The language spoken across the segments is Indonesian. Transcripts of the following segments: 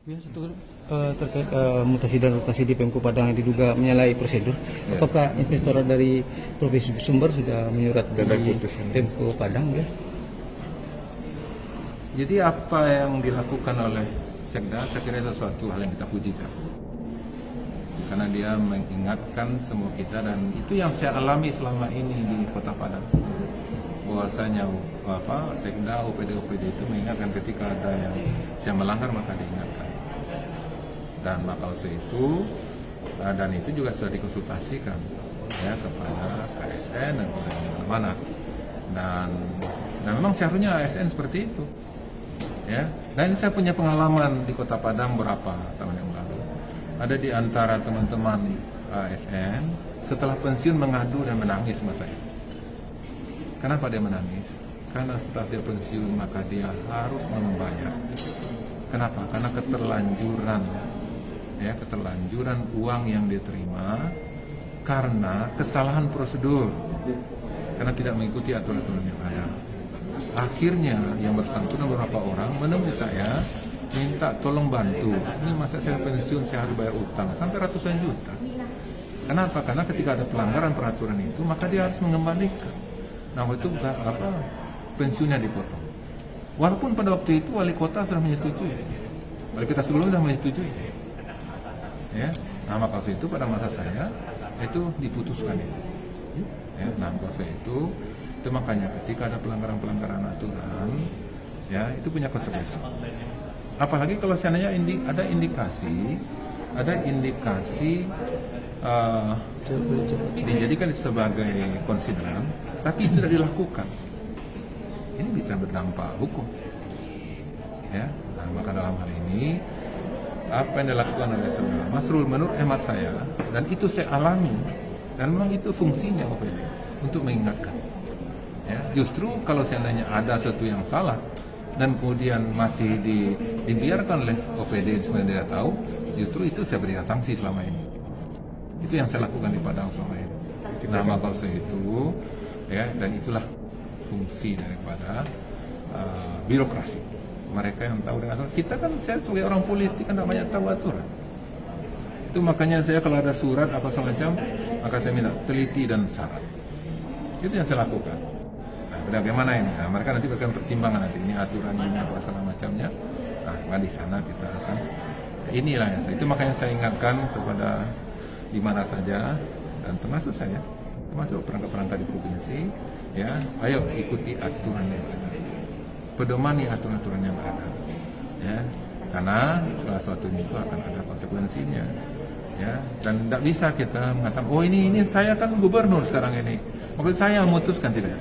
Ya, satu terkait mutasi dan rotasi di Pemko Padang yang diduga menyalahi prosedur. Ya. Apakah investor dari Provinsi Sumber sudah menyurat di Pemko Padang? Ya? Jadi apa yang dilakukan oleh Sekda, saya kira sesuatu hal yang kita pujikan. Karena dia mengingatkan semua kita, dan itu yang saya alami selama ini di Kota Padang. Bahwasanya Sekda, OPD itu mengingatkan ketika ada yang saya melanggar maka diingatkan. Dan maka itu dan itu juga sudah dikonsultasikan ya kepada KSN dan kepada mana. Dan memang seharusnya ASN seperti itu. Ya. Dan saya punya pengalaman di Kota Padang beberapa tahun yang lalu. Ada di antara teman-teman ASN setelah pensiun mengadu dan menangis sama saya. Kenapa dia menangis? Karena setelah dia pensiun maka dia harus membayar. Kenapa? Karena keterlanjuran uang yang dia terima karena kesalahan prosedur, karena tidak mengikuti aturan-aturan yang ada. Akhirnya yang bersangkutan beberapa orang menemui saya minta tolong bantu. Ini masa saya pensiun saya harus bayar utang sampai ratusan juta. Kenapa? Karena ketika ada pelanggaran peraturan itu maka dia harus mengembalikan. Nah itu pensiunnya dipotong. Walaupun pada waktu itu wali kota sudah menyetujui, wali kota sebelumnya sudah menyetujui. Ya, nah maka itu pada masa saya itu diputuskan itu. Ya, nah maka itu makanya ketika ada pelanggaran aturan, ya itu punya konsekuensi. Apalagi kalau seandainya ada indikasi dijadikan sebagai konsideran, tapi tidak dilakukan. Ini bisa berdampak hukum. Ya, nah, maka dalam hal ini apa yang dilakukan oleh Saudara Masrul menurut hemat saya, dan itu saya alami, dan memang itu fungsinya OPD untuk mengingatkan. Ya, justru kalau seandainya ada sesuatu yang salah dan kemudian masih dibiarkan oleh OPD sebenarnya tidak tahu, justru itu saya berikan sanksi selama ini. Itu yang saya lakukan di Padang selama ini. Nah, maka itu ya, dan itulah fungsi daripada birokrasi. Mereka yang tahu dengan aturan. Kita kan, saya sebagai orang politik kan tidak banyak tahu aturan. Itu makanya saya kalau ada surat apa semacam, maka saya minta teliti dan syarat. Itu yang saya lakukan. Nah, bagaimana ini? Nah, mereka nanti berikan pertimbangan nanti ini aturan ini apa segala macamnya. Nah, di sana kita akan inilah ya. Itu makanya saya ingatkan kepada di mana saja, dan termasuk saya, termasuk perangkat-perangkat di provinsi, ya, ayo ikuti aturan yang ada, pedomani aturan-aturan yang ada, ya, karena salah satu itu akan ada konsekuensinya, ya, dan tidak bisa kita mengatakan, oh ini saya kan gubernur sekarang ini, maksud saya memutuskan, tidak,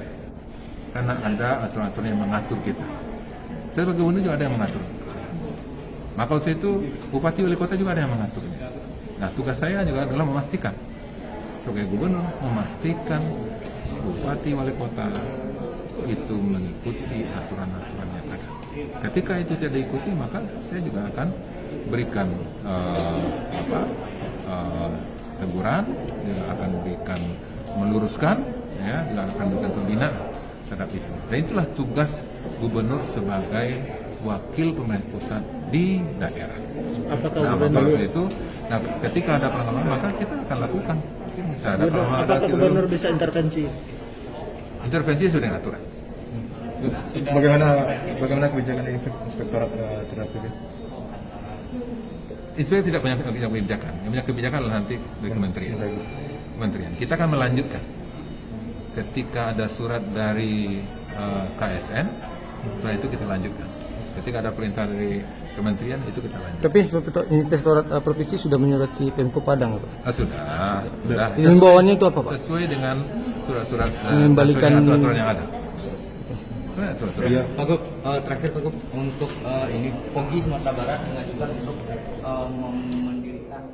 karena ada aturan-aturan yang mengatur kita. Saya sebagai gubernur juga ada yang mengatur. Maka itu bupati wali kota juga ada yang mengaturnya. Nah, tugas saya juga adalah memastikan sebagai gubernur, memastikan bupati wali kota itu mengikuti aturan-aturan yang ada. Ketika itu tidak diikuti, maka saya juga akan berikan teguran, juga akan berikan meluruskan, ya, juga akan berikan pembinaan terhadap itu. Dan itulah tugas gubernur sebagai wakil pemerintah pusat di daerah. Nah, ketika ada pelanggaran maka kita akan lakukan. Apakah gubernur bisa intervensi? Intervensi sudah dengan aturan. Bagaimana kebijakan inspektorat terhadap itu? Inspektorat tidak punya kebijakan. Yang punya kebijakan adalah nanti dari kementerian. Kita akan melanjutkan. Ketika ada surat dari KSN, setelah itu kita lanjutkan. Ketika ada perintah dari kementerian, itu kita lanjut. Tapi inspektorat provinsi sudah menyurati Pemko Padang, Pak? Sudah. Himbauannya itu apa, Pak? Sesuai dengan surat-surat mengembalikan aturan yang ada. Ya. Pak Gup, terakhir Pak Gup, untuk ini Pogi Sumatera Barat mengajukan untuk mendirikan